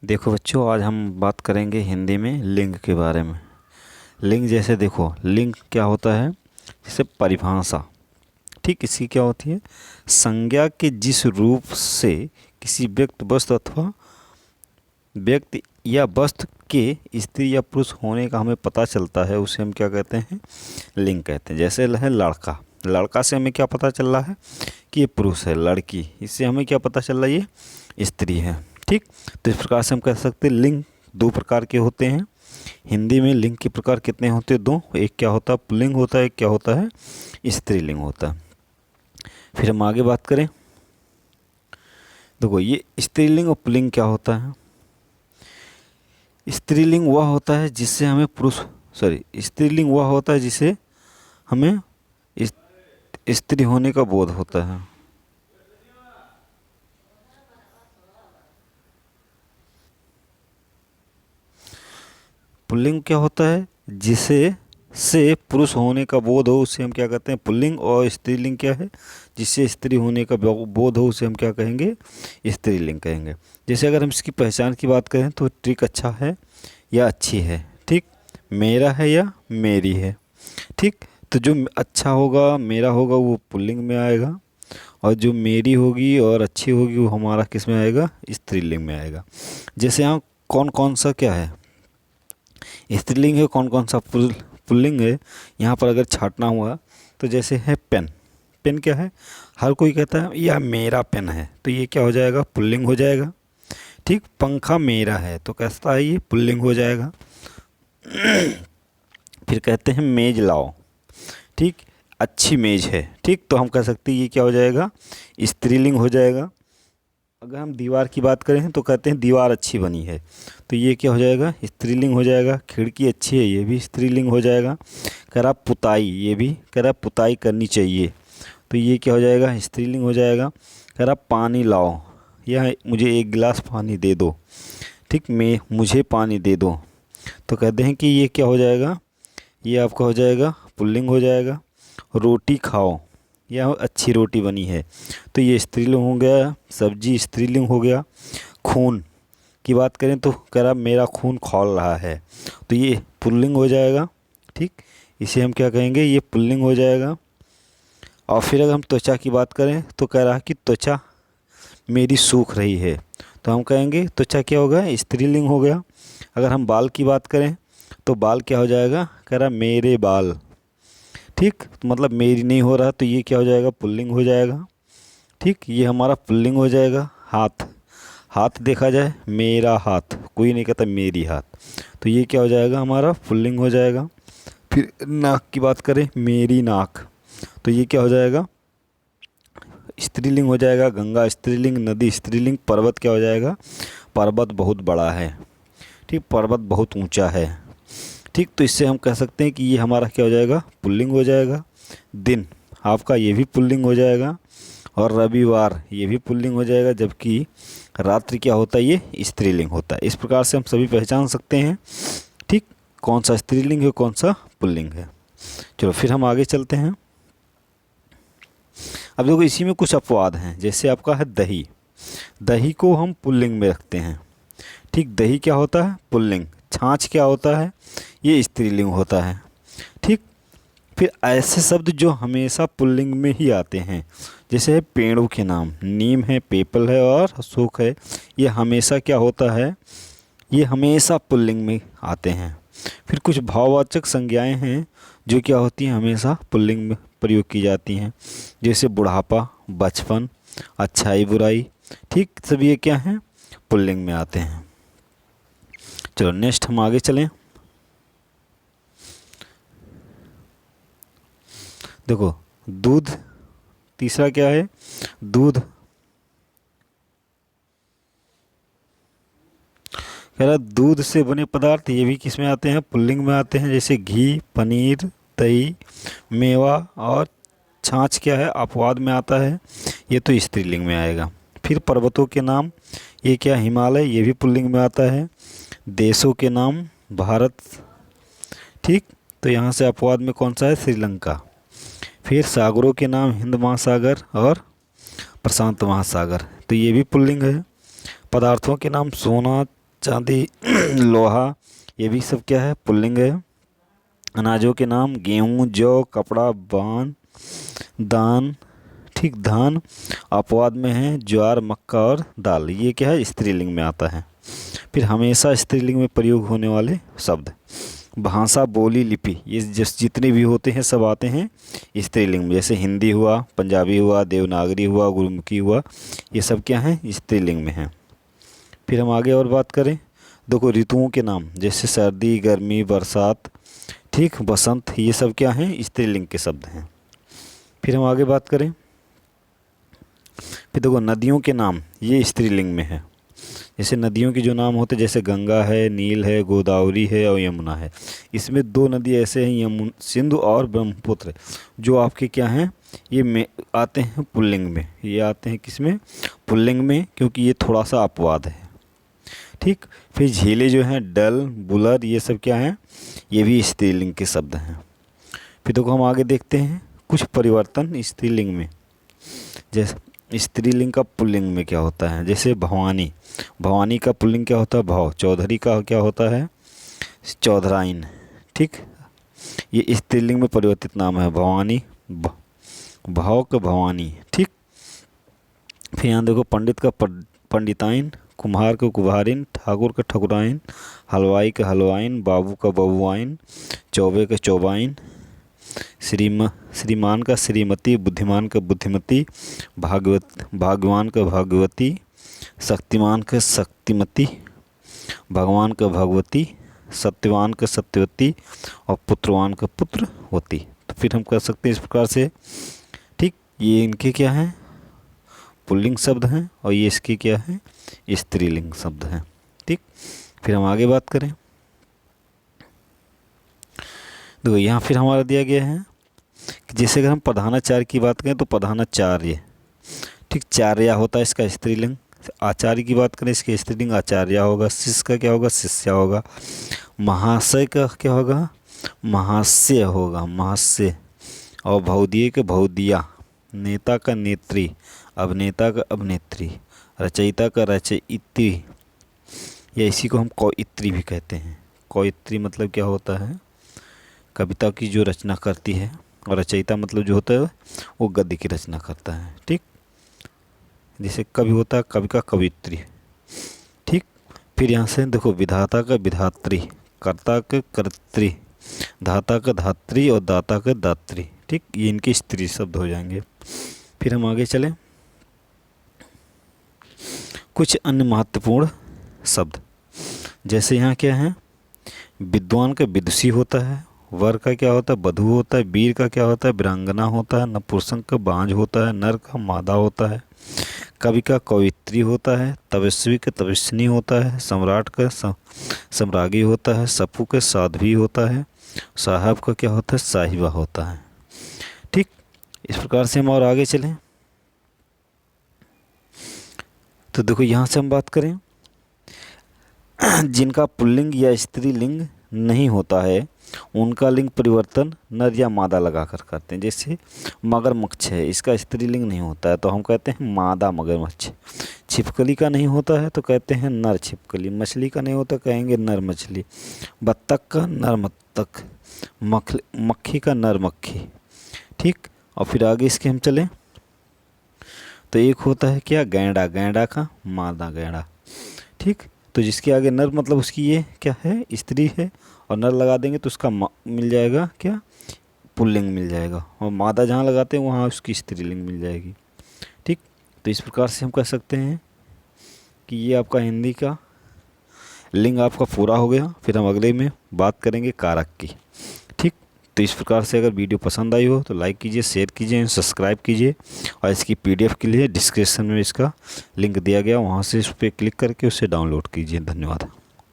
देखो बच्चों, आज हम बात करेंगे हिंदी में लिंग के बारे में। लिंग जैसे देखो, लिंग क्या होता है? जैसे परिभाषा। ठीक, इसकी क्या होती है? संज्ञा के जिस रूप से किसी व्यक्ति, वस्तु अथवा व्यक्ति या वस्तु के स्त्री या पुरुष होने का हमें पता चलता है, उसे हम क्या कहते हैं? लिंग कहते हैं। जैसे है लड़का, लड़का से हमें क्या पता चल रहा है कि ये पुरुष है। लड़की, इससे हमें क्या पता चल रहा है? ये स्त्री है। ठीक, तो इस प्रकार से हम कह सकते हैं लिंग दो प्रकार के होते हैं। हिंदी में लिंग के प्रकार कितने होते हैं? दो। एक क्या होता है? पुल्लिंग होता है। एक क्या होता है? स्त्रीलिंग होता है। फिर हम आगे बात करें। देखो, ये स्त्रीलिंग और पुल्लिंग क्या होता है? स्त्रीलिंग वह होता है जिससे हमें स्त्रीलिंग वह होता है जिसे हमें स्त्री होने का बोध होता है। पुल्लिंग क्या होता है? जिसे से पुरुष होने का बोध हो, उसे हम क्या कहते हैं? पुल्लिंग। और स्त्रीलिंग क्या है? जिससे स्त्री होने का बोध हो, उसे हम क्या कहेंगे? स्त्रीलिंग कहेंगे। जैसे अगर हम इसकी पहचान की बात करें तो ट्रिक अच्छा है या अच्छी है। ठीक, मेरा है या मेरी है। ठीक, तो जो अच्छा होगा, मेरा होगा, वो पुल्लिंग में आएगा। और जो मेरी होगी और अच्छी होगी, वो हमारा किस में आएगा? स्त्रीलिंग में आएगा। जैसे यहाँ कौन कौन सा क्या है? स्त्रीलिंग है। कौन कौन सा पुल्लिंग है? यहाँ पर अगर छाटना हुआ तो जैसे है पेन। पेन क्या है? हर कोई कहता है यह मेरा पेन है, तो ये क्या हो जाएगा? पुल्लिंग हो जाएगा। ठीक, पंखा मेरा है, तो कैसा है? ये पुल्लिंग हो जाएगा। फिर कहते हैं मेज लाओ। ठीक, अच्छी मेज है। ठीक, तो हम कह सकते हैं ये क्या हो जाएगा? स्त्रीलिंग हो जाएगा। अगर हम दीवार की बात करें तो कहते हैं दीवार अच्छी बनी है, तो ये क्या हो जाएगा? स्त्रीलिंग हो जाएगा। खिड़की अच्छी है, ये भी स्त्रीलिंग हो जाएगा। कह रहा पुताई, ये भी कह रहा पुताई करनी चाहिए, तो ये क्या हो जाएगा? स्त्रीलिंग हो जाएगा। कह रहा पानी लाओ, यह मुझे एक गिलास पानी दे दो। ठीक, मैं मुझे पानी दे दो, तो कहते हैं कि ये क्या हो जाएगा? ये आपका हो जाएगा पुल्लिंग हो जाएगा। रोटी खाओ, यह अच्छी रोटी बनी है, तो ये स्त्रीलिंग हो गया। सब्जी स्त्रीलिंग हो गया। खून की बात करें तो कह रहा मेरा खून खौल रहा है, तो ये पुल्लिंग हो जाएगा। ठीक, इसे हम क्या कहेंगे? ये पुल्लिंग हो जाएगा। और फिर अगर हम त्वचा की बात करें तो कह रहा कि त्वचा मेरी सूख रही है, तो हम कहेंगे त्वचा क्या होगा? स्त्रीलिंग हो गया। अगर हम बाल की बात करें तो बाल क्या हो जाएगा? कह रहा मेरे बाल। ठीक, तो मतलब मेरी नहीं हो रहा, तो ये क्या हो जाएगा? पुल्लिंग हो जाएगा। ठीक, ये हमारा पुल्लिंग हो जाएगा। हाथ, हाथ देखा जाए, मेरा हाथ, कोई नहीं कहता मेरी हाथ, तो ये क्या हो जाएगा? हमारा पुल्लिंग हो जाएगा। फिर नाक की बात करें, मेरी नाक, तो ये क्या हो जाएगा? स्त्रीलिंग हो जाएगा। गंगा स्त्रीलिंग, नदी स्त्रीलिंग। पर्वत क्या हो जाएगा? पर्वत बहुत बड़ा है। ठीक, पर्वत बहुत ऊंचा है। ठीक, तो इससे हम कह सकते हैं कि ये हमारा क्या हो जाएगा? पुल्लिंग हो जाएगा। दिन आपका, ये भी पुल्लिंग हो जाएगा। और रविवार, ये भी पुल्लिंग हो जाएगा। जबकि रात्रि क्या होता है? ये स्त्रीलिंग होता है। इस प्रकार से हम सभी पहचान सकते हैं। ठीक, कौन सा स्त्रीलिंग है, कौन सा पुल्लिंग है। चलो फिर हम आगे चलते हैं। अब देखो, इसी में कुछ अपवाद हैं। जैसे आपका है दही, दही को हम पुल्लिंग में रखते हैं। ठीक, दही क्या होता है? पुल्लिंग। छाछ क्या होता है? ये स्त्रीलिंग होता है। ठीक, फिर ऐसे शब्द जो हमेशा पुल्लिंग में ही आते हैं, जैसे है पेड़ों के नाम, नीम है, पीपल है और अशोक है, ये हमेशा क्या होता है? ये हमेशा पुल्लिंग में आते हैं। फिर कुछ भाववाचक संज्ञाएं हैं जो क्या होती हैं? हमेशा पुल्लिंग में प्रयोग की जाती हैं। जैसे बुढ़ापा, बचपन, अच्छाई बुराई। ठीक, सब ये क्या हैं? पुल्लिंग में आते हैं। चलो नेक्स्ट हम आगे चलें। देखो, दूध, तीसरा क्या है? दूध। कह रहा दूध से बने पदार्थ, ये भी किस में आते हैं? पुल्लिंग में आते हैं। जैसे घी, पनीर, दही, मेवा। और छाछ क्या है? अपवाद में आता है, ये तो स्त्रीलिंग में आएगा। फिर पर्वतों के नाम, ये क्या? हिमालय, ये भी पुल्लिंग में आता है। देशों के नाम, भारत। ठीक, तो यहाँ से अपवाद में कौन सा है? श्रीलंका। फिर सागरों के नाम, हिंद महासागर और प्रशांत महासागर, तो ये भी पुल्लिंग है। पदार्थों के नाम, सोना, चांदी, लोहा, ये भी सब क्या है, पुल्लिंग है। अनाजों के नाम गेहूँ, जौ, कपड़ा, बान, दान, ठीक, धान। अपवाद में है ज्वार, मक्का और दाल, ये क्या है, स्त्रीलिंग में आता है। फिर हमेशा स्त्रीलिंग में प्रयोग होने वाले शब्द, भाषा, बोली, लिपि, ये जितने भी होते हैं सब आते हैं स्त्रीलिंग में। जैसे हिंदी हुआ, पंजाबी हुआ, देवनागरी हुआ, गुरुमुखी हुआ, ये सब क्या हैं, स्त्रीलिंग में हैं। फिर हम आगे और बात करें, देखो ऋतुओं के नाम, जैसे सर्दी, गर्मी, बरसात, ठीक, बसंत, ये सब क्या हैं, स्त्रीलिंग के शब्द हैं। फिर हम आगे बात करें, फिर देखो नदियों के नाम, ये स्त्रीलिंग में है। जैसे नदियों के जो नाम होते हैं, जैसे गंगा है, नील है, गोदावरी है और यमुना है। इसमें दो नदी ऐसे हैं, सिंधु और ब्रह्मपुत्र, जो आपके क्या हैं, ये में आते हैं पुल्लिंग में। ये आते हैं किस में, पुल्लिंग में, क्योंकि ये थोड़ा सा अपवाद है, ठीक। फिर झीलें जो हैं, डल, बुलर, ये सब क्या हैं, ये भी स्त्रीलिंग के शब्द हैं। फिर देखो हम आगे देखते हैं कुछ परिवर्तन स्त्रीलिंग में। जैसे स्त्रीलिंग का पुल्लिंग में क्या होता है, जैसे भवानी, भवानी का पुल्लिंग क्या होता है, भव। चौधरी का क्या होता है, चौधराइन, ठीक। ये स्त्रीलिंग में परिवर्तित नाम है, भवानी, भाव का भवानी, ठीक। फिर यहाँ देखो पंडित का पंडिताइन, कुम्हार का कुम्हारिन, ठाकुर का ठकुराइन, हलवाई का हलवाइन, बाबू का बबुआइन, चौबे का चौबाइन, श्रीमान का श्रीमती, बुद्धिमान का बुद्धिमती, भाग्यवान का भाग्यवती, शक्तिमान का शक्तिमती, भगवान का भगवती, सत्यवान का सत्यवती और पुत्रवान का पुत्रवती। तो फिर हम कह सकते हैं इस प्रकार से, ठीक। ये इनके क्या हैं, पुल्लिंग शब्द हैं, और ये इसके क्या हैं, स्त्रीलिंग शब्द हैं, ठीक। फिर हम आगे बात करें, देखो यहाँ फिर हमारा दिया गया है कि जैसे अगर हम प्रधानाचार्य की बात करें तो प्रधानाचार्य, ठीक, चार्या होता है इसका स्त्रीलिंग। आचार्य की बात करें, इसके स्त्रीलिंग आचार्य होगा। शिष्य का क्या होगा, शिष्या होगा। महाशय का क्या होगा, महाशय होगा, महाशय। और भौदिये का भौदिया, नेता का नेत्री, अभिनेता का अभिनेत्री, रचयिता का रचयित्री, या इसी को हम कवयित्री भी कहते हैं। कवयित्री मतलब क्या होता है, कविता की जो रचना करती है, और रचयिता मतलब जो होता है वो गद्य की रचना करता है, ठीक। जैसे कवि होता है, कवि का कवयित्री, ठीक। फिर यहाँ से देखो विधाता का विधात्री, कर्ता का कर्त्री, धाता का धात्री और दाता का दात्री, ठीक। ये इनके स्त्री शब्द हो जाएंगे। फिर हम आगे चलें, कुछ अन्य महत्वपूर्ण शब्द, जैसे यहाँ क्या है, विद्वान का विदुषी होता है, वर का क्या होता है, बधू होता है, वीर का क्या होता है, वीरांगना होता है, नपुंसक का बांझ होता है, नर का मादा होता है, कवि का कवयित्री होता है, तपस्वी का तपस्विनी होता है, सम्राट का सम्राज्ञी होता है, सपू का साध्वी होता है, साहब का क्या होता है, साहिबा होता है, ठीक। इस प्रकार से हम और आगे चलें तो देखो यहाँ से हम बात करें, जिनका पुल्लिंग या स्त्रीलिंग नहीं होता है उनका लिंग परिवर्तन नर या मादा लगाकर करते हैं। जैसे मगरमच्छ है, इसका स्त्रीलिंग नहीं होता है तो हम कहते हैं मादा मगरमच्छ। छिपकली का नहीं होता है तो कहते हैं नर छिपकली। मछली का नहीं होता कहेंगे नर मछली। बत्तख का नर बत्तख, मक्खी का नर मक्खी, ठीक। और फिर आगे इसके हम चलें तो एक होता है क्या, गैंडा, गैंडा का मादा गैंडा, ठीक। तो जिसके आगे नर मतलब उसकी ये क्या है, स्त्री है, और नर लगा देंगे तो उसका मिल जाएगा क्या, पुल्लिंग मिल जाएगा, और मादा जहाँ लगाते हैं वहाँ उसकी स्त्रीलिंग मिल जाएगी, ठीक। तो इस प्रकार से हम कह सकते हैं कि ये आपका हिंदी का लिंग आपका पूरा हो गया। फिर हम अगले में बात करेंगे कारक की, ठीक। तो इस प्रकार से अगर वीडियो पसंद आई हो तो लाइक कीजिए, शेयर कीजिए, सब्सक्राइब कीजिए, और इसकी PDF के लिए डिस्क्रिप्शन में इसका लिंक दिया गया, वहाँ से इस पर क्लिक करके उसे डाउनलोड कीजिए। धन्यवाद।